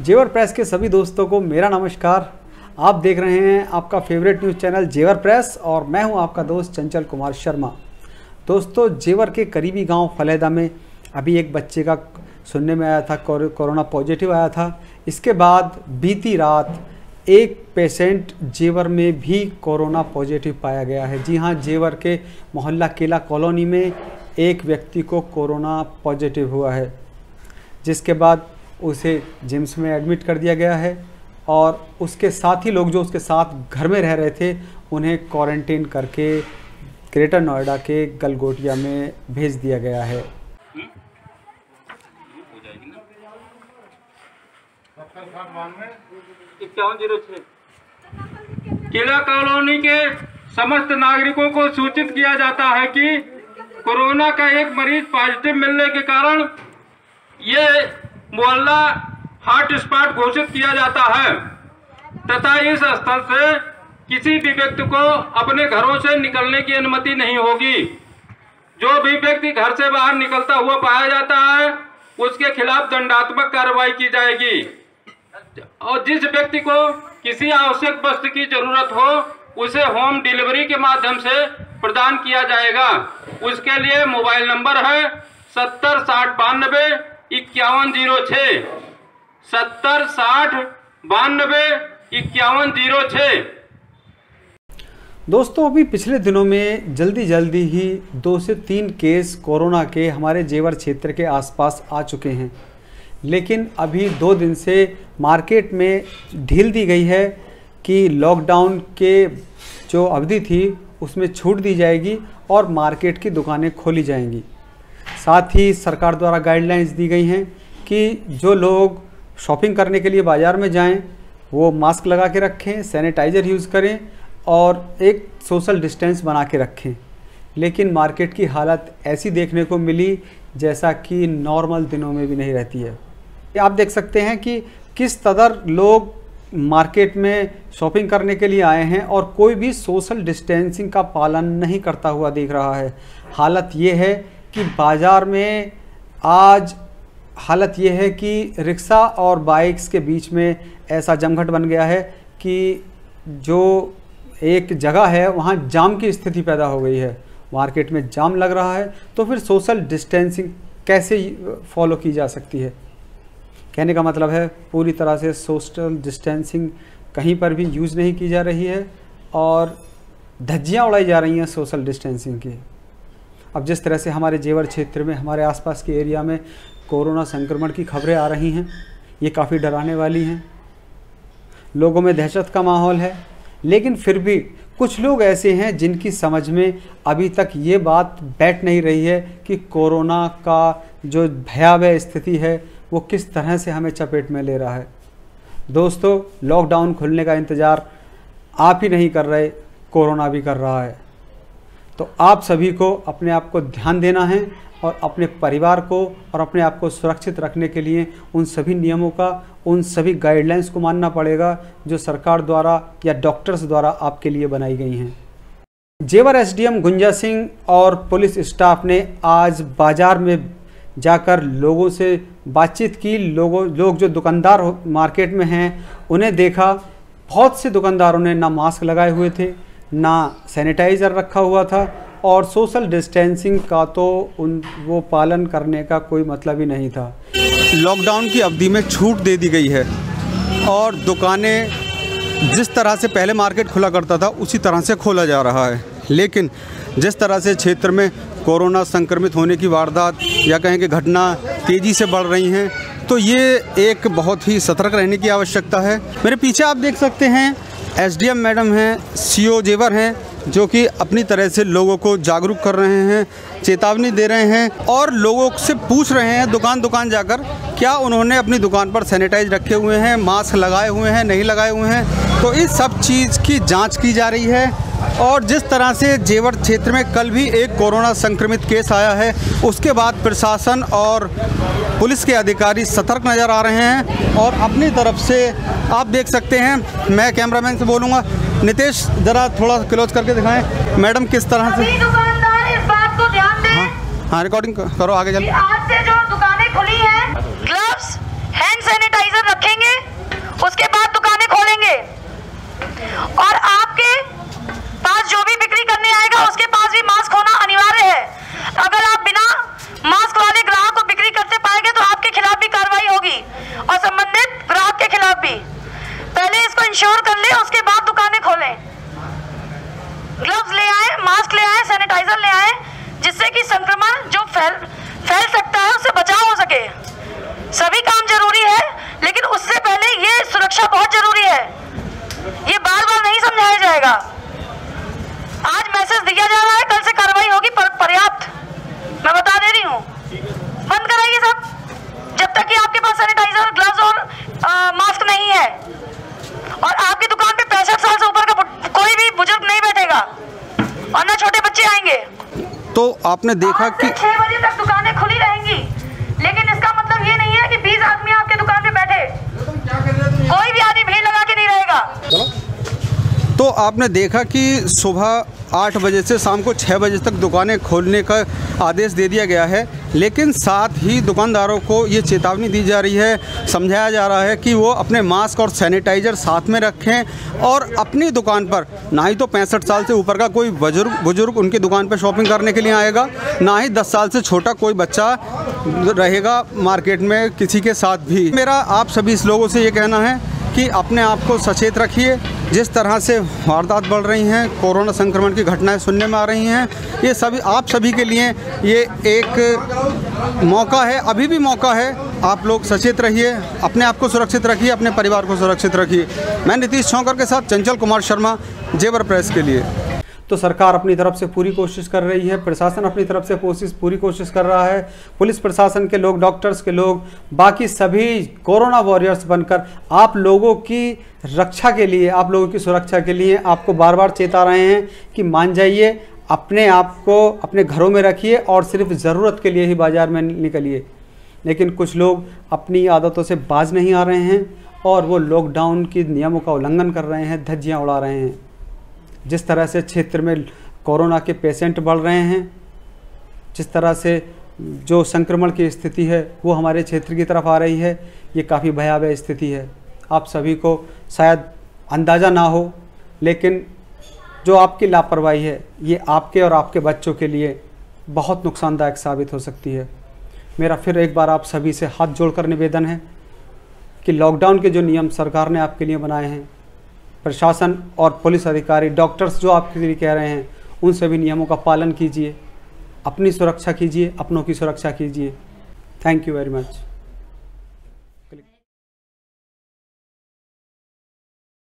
जेवर प्रेस के सभी दोस्तों को मेरा नमस्कार। आप देख रहे हैं आपका फेवरेट न्यूज़ चैनल जेवर प्रेस और मैं हूं आपका दोस्त चंचल कुमार शर्मा। दोस्तों, जेवर के करीबी गांव फलेदा में अभी एक बच्चे का सुनने में आया था कोरोना पॉजिटिव आया था। इसके बाद बीती रात एक पेशेंट जेवर में भी कोरोना पॉजिटिव पाया गया है। जी हां, जेवर के मोहल्ला केला कॉलोनी में एक व्यक्ति को कोरोना पॉजिटिव हुआ है, जिसके बाद उसे जिम्स में एडमिट कर दिया गया है और उसके साथी लोग जो उसके साथ घर में रह रहे थे उन्हें क्वारंटीन करके ग्रेटर नोएडा के गलगोटिया में भेज दिया गया है। 5106 केला कॉलोनी के समस्त नागरिकों को सूचित किया जाता है कि कोरोना का एक मरीज पॉजिटिव मिलने के कारण ये मोहल्ला हॉटस्पॉट घोषित किया जाता है तथा इस स्थल से किसी भी व्यक्ति को अपने घरों से निकलने की अनुमति नहीं होगी। जो भी व्यक्ति घर से बाहर निकलता हुआ पाया जाता है उसके खिलाफ दंडात्मक कार्रवाई की जाएगी और जिस व्यक्ति को किसी आवश्यक वस्तु की जरूरत हो उसे होम डिलीवरी के माध्यम से प्रदान किया जाएगा। उसके लिए मोबाइल नंबर है 70 60 92 5106 70 60 92 5106। दोस्तों, अभी पिछले दिनों में जल्दी ही 2 से 3 केस कोरोना के हमारे जेवर क्षेत्र के आसपास आ चुके हैं, लेकिन अभी 2 दिन से मार्केट में ढील दी गई है कि लॉकडाउन के जो अवधि थी उसमें छूट दी जाएगी और मार्केट की दुकानें खोली जाएंगी। साथ ही सरकार द्वारा गाइडलाइंस दी गई हैं कि जो लोग शॉपिंग करने के लिए बाज़ार में जाएं वो मास्क लगा के रखें, सैनिटाइज़र यूज़ करें और एक सोशल डिस्टेंस बना के रखें। लेकिन मार्केट की हालत ऐसी देखने को मिली जैसा कि नॉर्मल दिनों में भी नहीं रहती है। आप देख सकते हैं कि किस कदर लोग मार्केट में शॉपिंग करने के लिए आए हैं और कोई भी सोशल डिस्टेंसिंग का पालन नहीं करता हुआ दिख रहा है। हालत ये है कि बाज़ार में आज हालत ये है कि रिक्शा और बाइक्स के बीच में ऐसा जमघट बन गया है कि जो एक जगह है वहाँ जाम की स्थिति पैदा हो गई है। मार्केट में जाम लग रहा है तो फिर सोशल डिस्टेंसिंग कैसे फॉलो की जा सकती है। कहने का मतलब है पूरी तरह से सोशल डिस्टेंसिंग कहीं पर भी यूज़ नहीं की जा रही है और धज्जियाँ उड़ाई जा रही हैं सोशल डिस्टेंसिंग की। अब जिस तरह से हमारे जेवर क्षेत्र में हमारे आसपास के एरिया में कोरोना संक्रमण की खबरें आ रही हैं, ये काफ़ी डराने वाली हैं। लोगों में दहशत का माहौल है, लेकिन फिर भी कुछ लोग ऐसे हैं जिनकी समझ में अभी तक ये बात बैठ नहीं रही है कि कोरोना का जो भयावह स्थिति है वो किस तरह से हमें चपेट में ले रहा है। दोस्तों, लॉकडाउन खुलने का इंतज़ार आप ही नहीं कर रहे, कोरोना भी कर रहा है। तो आप सभी को अपने आप को ध्यान देना है और अपने परिवार को और अपने आप को सुरक्षित रखने के लिए उन सभी नियमों का, उन सभी गाइडलाइंस को मानना पड़ेगा जो सरकार द्वारा या डॉक्टर्स द्वारा आपके लिए बनाई गई हैं। जेवर एसडीएम गुंजा सिंह और पुलिस स्टाफ ने आज बाज़ार में जाकर लोगों से बातचीत की। लोग जो दुकानदार मार्केट में हैं उन्हें देखा, बहुत से दुकानदारों ने ना मास्क लगाए हुए थे, ना सैनिटाइज़र रखा हुआ था और सोशल डिस्टेंसिंग का तो वो पालन करने का कोई मतलब ही नहीं था। लॉकडाउन की अवधि में छूट दे दी गई है और दुकानें जिस तरह से पहले मार्केट खुला करता था उसी तरह से खोला जा रहा है। लेकिन जिस तरह से क्षेत्र में कोरोना संक्रमित होने की वारदात या कहें कि घटना तेज़ी से बढ़ रही हैं, तो ये एक बहुत ही सतर्क रहने की आवश्यकता है। मेरे पीछे आप देख सकते हैं एसडीएम मैडम हैं, सीओ जेवर हैं, जो कि अपनी तरह से लोगों को जागरूक कर रहे हैं, चेतावनी दे रहे हैं और लोगों से पूछ रहे हैं दुकान जाकर क्या उन्होंने अपनी दुकान पर सैनिटाइज रखे हुए हैं, मास्क लगाए हुए हैं, नहीं लगाए हुए हैं। तो इस सब चीज़ की जांच की जा रही है। और जिस तरह से जेवर क्षेत्र में कल भी एक कोरोना संक्रमित केस आया है, उसके बाद प्रशासन और पुलिस के अधिकारी सतर्क नज़र आ रहे हैं और अपनी तरफ से आप देख सकते हैं। मैं कैमरामैन से बोलूँगा, नितेश ज़रा थोड़ा क्लोज करके दिखाएं मैडम किस तरह से। दुकानदार इस बात को ध्यान दें। हाँ रिकॉर्डिंग करो आगे चल। आज से जो दुकानें खुली हैं, ग्लव्स, हैंड सैनिटाइजर रखें देंगे, उसके बाद दुकानें खोलेंगे। और आपके पास जो भी बिक्री करने आएगा उसके पास भी मास्क होना अनिवार्य है। अगर आप बिना मास्क वाले ग्राहक को बिक्री करते पाएंगे तो आपके खिलाफ भी कार्रवाई होगी और संबंधित ग्राहक के खिलाफ भी। पहले इसको इंश्योर कर ले, उसके बाद दुकानें खोलें। ग्लव्स ले आए, मास्क ले आए, सैनिटाइजर ले आए, जिससे कि संक्रमण जो फैल सकता है उससे बचाव हो सके। सभी काम जरूरी है, लेकिन उससे पहले ये सुरक्षा बहुत जरूरी है। ये बार बार नहीं समझाया जाएगा। आज मैसेज दिया जा रहा है, कल से कार्रवाई होगी पर्याप्त, मैं बता दे रही हूँ। बंद कराइए सब, जब तक कि आपके पास सैनिटाइजर, ग्लव्स और मास्क नहीं है। और आपकी दुकान पे 65 साल से ऊपर का कोई भी बुजुर्ग नहीं बैठेगा और ना छोटे बच्चे आएंगे। तो आपने देखा कि 6 बजे तक दुकानें खुली रहेंगी, लेकिन इसका मतलब ये नहीं है कि 20 आदमी आपके दुकान पे बैठे, कोई भी आदमी भीड़ लगा के नहीं रहेगा। तो आपने देखा कि सुबह 8 बजे से शाम को 6 बजे तक दुकानें खोलने का आदेश दे दिया गया है, लेकिन साथ ही दुकानदारों को ये चेतावनी दी जा रही है, समझाया जा रहा है कि वो अपने मास्क और सैनिटाइज़र साथ में रखें और अपनी दुकान पर ना ही तो 65 साल से ऊपर का कोई बुजुर्ग उनकी दुकान पर शॉपिंग करने के लिए आएगा, ना ही 10 साल से छोटा कोई बच्चा रहेगा मार्केट में किसी के साथ भी। मेरा आप सभी इस लोगों से ये कहना है कि अपने आप को सचेत रखिए। जिस तरह से वारदात बढ़ रही हैं, कोरोना संक्रमण की घटनाएं सुनने में आ रही हैं, ये सभी आप सभी के लिए ये एक मौका है, अभी भी मौका है। आप लोग सचेत रहिए, अपने आप को सुरक्षित रखिए, अपने परिवार को सुरक्षित रखिए। मैं नीतीश चौंकर के साथ चंचल कुमार शर्मा, जेवर प्रेस के लिए। तो सरकार अपनी तरफ से पूरी कोशिश कर रही है, प्रशासन अपनी तरफ से पूरी कोशिश कर रहा है, पुलिस प्रशासन के लोग, डॉक्टर्स के लोग, बाकी सभी कोरोना वॉरियर्स बनकर आप लोगों की रक्षा के लिए, आप लोगों की सुरक्षा के लिए आपको बार बार चेता रहे हैं कि मान जाइए, अपने आप को अपने घरों में रखिए और सिर्फ ज़रूरत के लिए ही बाज़ार में निकलिए। लेकिन कुछ लोग अपनी आदतों से बाज नहीं आ रहे हैं और वो लॉकडाउन के नियमों का उल्लंघन कर रहे हैं, धज्जियाँ उड़ा रहे हैं। जिस तरह से क्षेत्र में कोरोना के पेशेंट बढ़ रहे हैं, जिस तरह से जो संक्रमण की स्थिति है वो हमारे क्षेत्र की तरफ आ रही है, ये काफ़ी भयावह स्थिति है। आप सभी को शायद अंदाज़ा ना हो, लेकिन जो आपकी लापरवाही है ये आपके और आपके बच्चों के लिए बहुत नुकसानदायक साबित हो सकती है। मेरा फिर एक बार आप सभी से हाथ जोड़कर निवेदन है कि लॉकडाउन के जो नियम सरकार ने आपके लिए बनाए हैं, प्रशासन और पुलिस अधिकारी, डॉक्टर्स जो आपके लिए कह रहे हैं, उन सभी नियमों का पालन कीजिए, अपनी सुरक्षा कीजिए, अपनों की सुरक्षा कीजिए। Thank you very much.